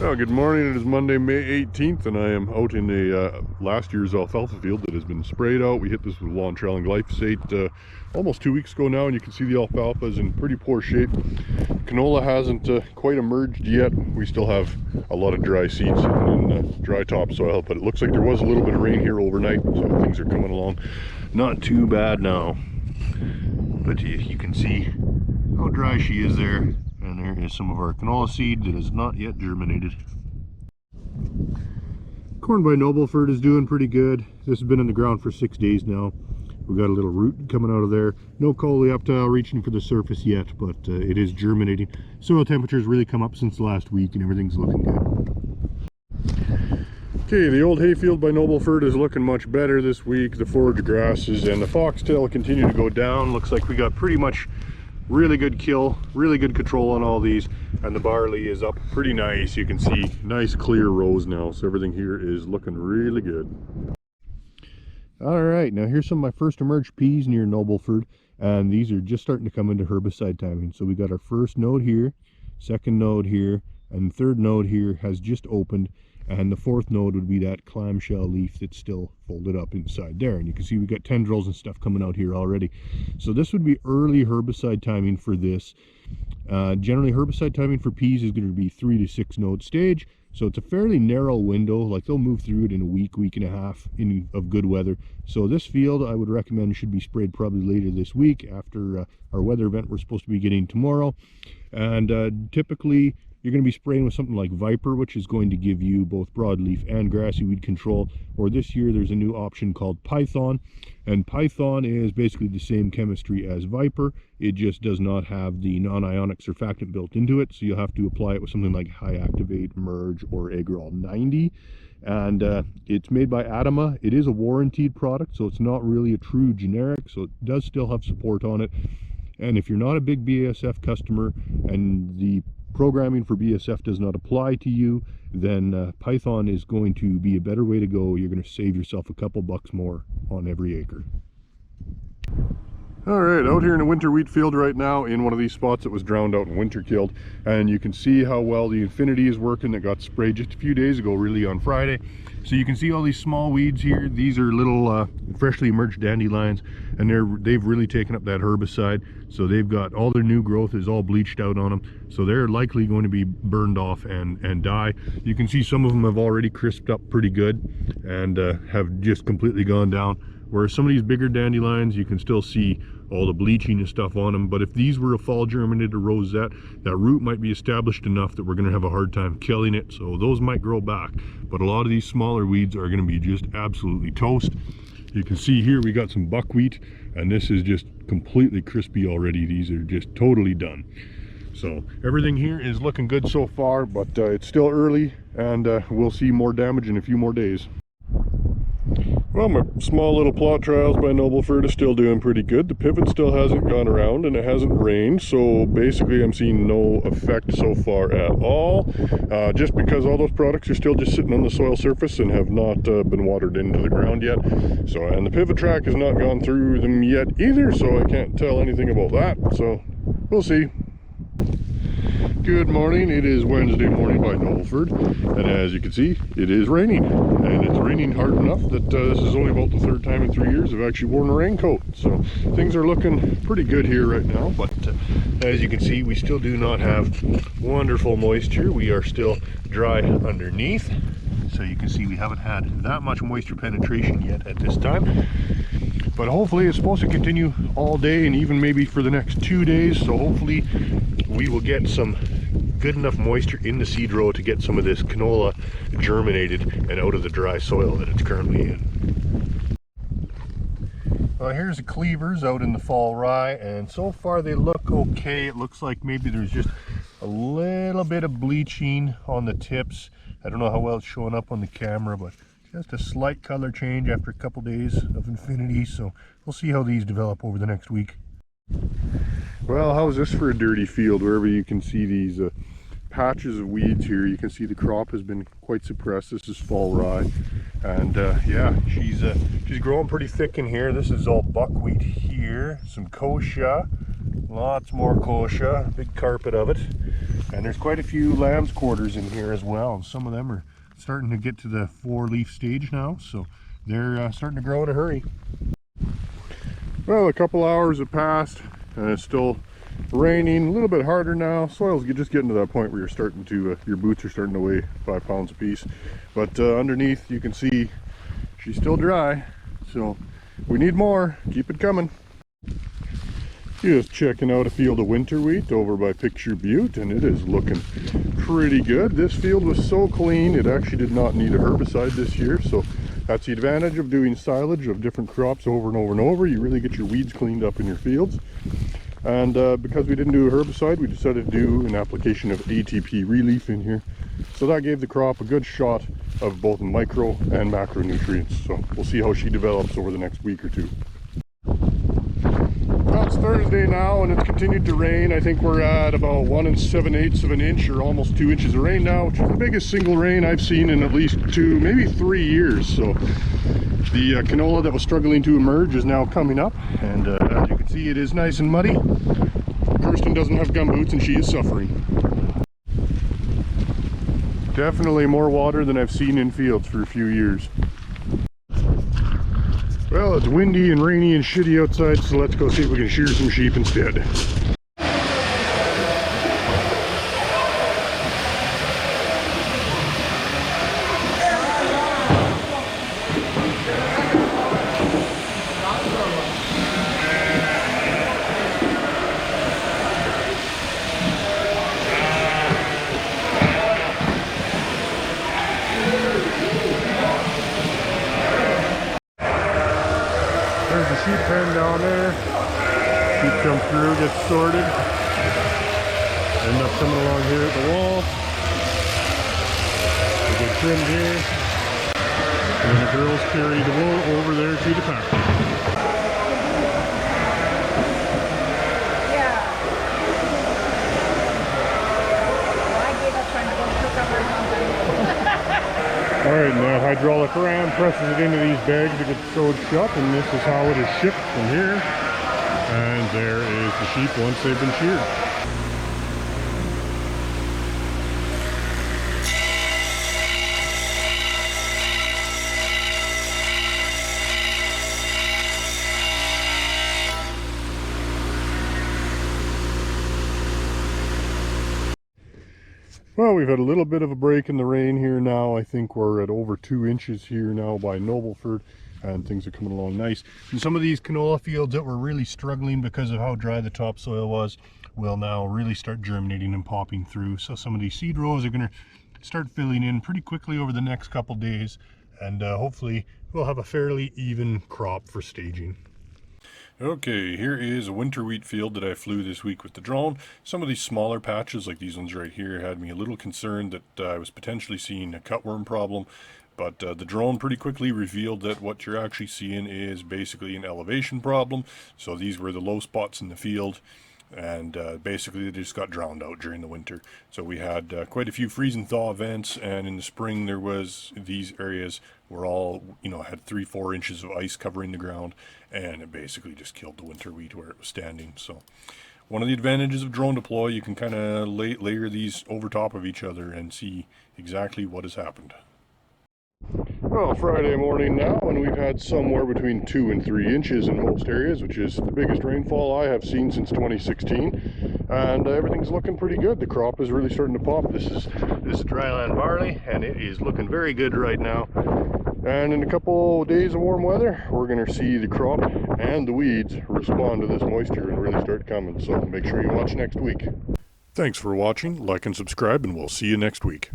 Well, good morning. It is Monday, May 18th, and I am out in a last year's alfalfa field that has been sprayed out. We hit this with lawn trailing glyphosate almost 2 weeks ago now, and you can see the alfalfa is in pretty poor shape. Canola hasn't quite emerged yet. We still have a lot of dry seeds in dry topsoil, but it looks like there was a little bit of rain here overnight, so things are coming along not too bad now. But you can see how dry she is there. And there is some of our canola seed that is not yet germinated. Corn by Nobleford is doing pretty good. This has been in the ground for 6 days now. We got a little root coming out of there. No coleoptile reaching for the surface yet, but it is germinating. Soil temperatures really come up since last week and everything's looking good. Okay, the old hayfield by Nobleford is looking much better this week. The forage grasses and the foxtail continue to go down. Looks like we got pretty much really good kill, really good control on all these, and the barley is up pretty nice. You can see nice clear rows now, so everything here is looking really good. All right, now here's some of my first emerged peas near Nobleford, and these are just starting to come into herbicide timing. So we got our first node here, second node here, and third node here has just opened, and the fourth node would be that clamshell leaf that's still folded up inside there. And you can see we got tendrils and stuff coming out here already. So this would be early herbicide timing for this. Generally herbicide timing for peas is going to be 3 to 6 node stage. So it's a fairly narrow window, like they'll move through it in a week, week and a half of good weather. So this field I would recommend should be sprayed probably later this week after our weather event we're supposed to be getting tomorrow. And typically you're going to be spraying with something like Viper, which is going to give you both broadleaf and grassy weed control. Or this year there's a new option called Python, and Python is basically the same chemistry as Viper. It just does not have the non-ionic surfactant built into it, so you'll have to apply it with something like High Activate, Merge, or Agrol 90. And it's made by Adama. It is a warranted product, so it's not really a true generic, so it does still have support on it. And if you're not a big BASF customer and the programming for BASF does not apply to you, then Python is going to be a better way to go. You're going to save yourself a couple bucks more on every acre. All right, out here in a winter wheat field right now in one of these spots that was drowned out and winter killed, and you can see how well the Infinity is working. That got sprayed just a few days ago, really on Friday. So you can see all these small weeds here. These are little freshly emerged dandelions, and they've really taken up that herbicide. So they've got all their new growth is all bleached out on them, so they're likely going to be burned off and die. You can see some of them have already crisped up pretty good and have just completely gone down. Whereas some of these bigger dandelions, you can still see all the bleaching and stuff on them. But if these were a fall germinated rosette, that root might be established enough that we're going to have a hard time killing it. So those might grow back. But a lot of these smaller weeds are going to be just absolutely toast. You can see here we got some buckwheat, and this is just completely crispy already. These are just totally done. So everything here is looking good so far, but it's still early, and we'll see more damage in a few more days. Well, my small little plot trials by Nobleford is still doing pretty good. The pivot still hasn't gone around and it hasn't rained, so basically I'm seeing no effect so far at all, just because all those products are still just sitting on the soil surface and have not been watered into the ground yet. So, and the pivot track has not gone through them yet either, so I can't tell anything about that, so we'll see. Good morning. It is Wednesday morning by Nobleford, and as you can see, it is raining, and it's raining hard enough that this is only about the third time in 3 years I've actually worn a raincoat. So things are looking pretty good here right now, but as you can see, we still do not have wonderful moisture. We are still dry underneath, so you can see we haven't had that much moisture penetration yet at this time. But hopefully it's supposed to continue all day and even maybe for the next 2 days, so hopefully we will get some good enough moisture in the seed row to get some of this canola germinated and out of the dry soil that it's currently in. Well, here's the cleavers out in the fall rye, and so far they look okay. It looks like maybe there's just a little bit of bleaching on the tips. I don't know how well it's showing up on the camera, but just a slight color change after a couple days of Infinity, so we'll see how these develop over the next week. Well, how's this for a dirty field? Wherever you can see these patches of weeds here, you can see the crop has been quite suppressed. This is fall rye, and yeah, she's growing pretty thick in here. This is all buckwheat here, some kochia, lots more kochia, big carpet of it. And there's quite a few lamb's quarters in here as well. Some of them are starting to get to the 4-leaf stage now, so they're starting to grow in a hurry. Well, a couple hours have passed and it's still raining, a little bit harder now. Soil's just getting to that point where you're starting to, your boots are starting to weigh 5 pounds apiece. But underneath you can see she's still dry, so we need more. Keep it coming. Just checking out a field of winter wheat over by Picture Butte, and it is looking pretty good. This field was so clean, it actually did not need a herbicide this year, so that's the advantage of doing silage of different crops over and over and over. You really get your weeds cleaned up in your fields. And because we didn't do a herbicide, we decided to do an application of ATP relief in here. So that gave the crop a good shot of both micro and macronutrients. So we'll see how she develops over the next week or two. Well, it's Thursday now and it's continued to rain. I think we're at about 1 7/8 of an inch or almost 2 inches of rain now, which is the biggest single rain I've seen in at least 2, maybe 3 years. So the canola that was struggling to emerge is now coming up, and as you can see, it is nice and muddy. Kirsten doesn't have gum boots and she is suffering. Definitely more water than I've seen in fields for a few years. Well, it's windy and rainy and shitty outside, so let's go see if we can shear some sheep instead. There's the sheep pen down there. Sheep come through, get sorted. End up coming along here at the wall. They get trimmed here. And the girls carry the wool over there to the pack. Alright, and that hydraulic ram presses it into these bags to get sewed shut, and this is how it is shipped from here. And there is the sheep once they've been sheared. Well, we've had a little bit of a break in the rain here now. I think we're at over 2 inches here now by Nobleford, and things are coming along nice. And some of these canola fields that were really struggling because of how dry the topsoil was will now really start germinating and popping through. So some of these seed rows are going to start filling in pretty quickly over the next couple days, and hopefully we'll have a fairly even crop for staging. Okay, here is a winter wheat field that I flew this week with the drone. Some of these smaller patches, like these ones right here, had me a little concerned that I was potentially seeing a cutworm problem. But the drone pretty quickly revealed that what you're actually seeing is basically an elevation problem. So these were the low spots in the field, and basically they just got drowned out during the winter. So we had quite a few freeze and thaw events, and in the spring there was, these areas were all, had 3-4 inches of ice covering the ground, and it basically just killed the winter wheat where it was standing. So one of the advantages of drone deploy, you can kind of layer these over top of each other and see exactly what has happened. Well, Friday morning now, and we've had somewhere between 2 and 3 inches in most areas, which is the biggest rainfall I have seen since 2016, and everything's looking pretty good. The crop is really starting to pop. This is dryland barley, and it is looking very good right now. And in a couple days of warm weather, we're going to see the crop and the weeds respond to this moisture and really start coming. So make sure you watch next week. Thanks for watching. Like and subscribe, and we'll see you next week.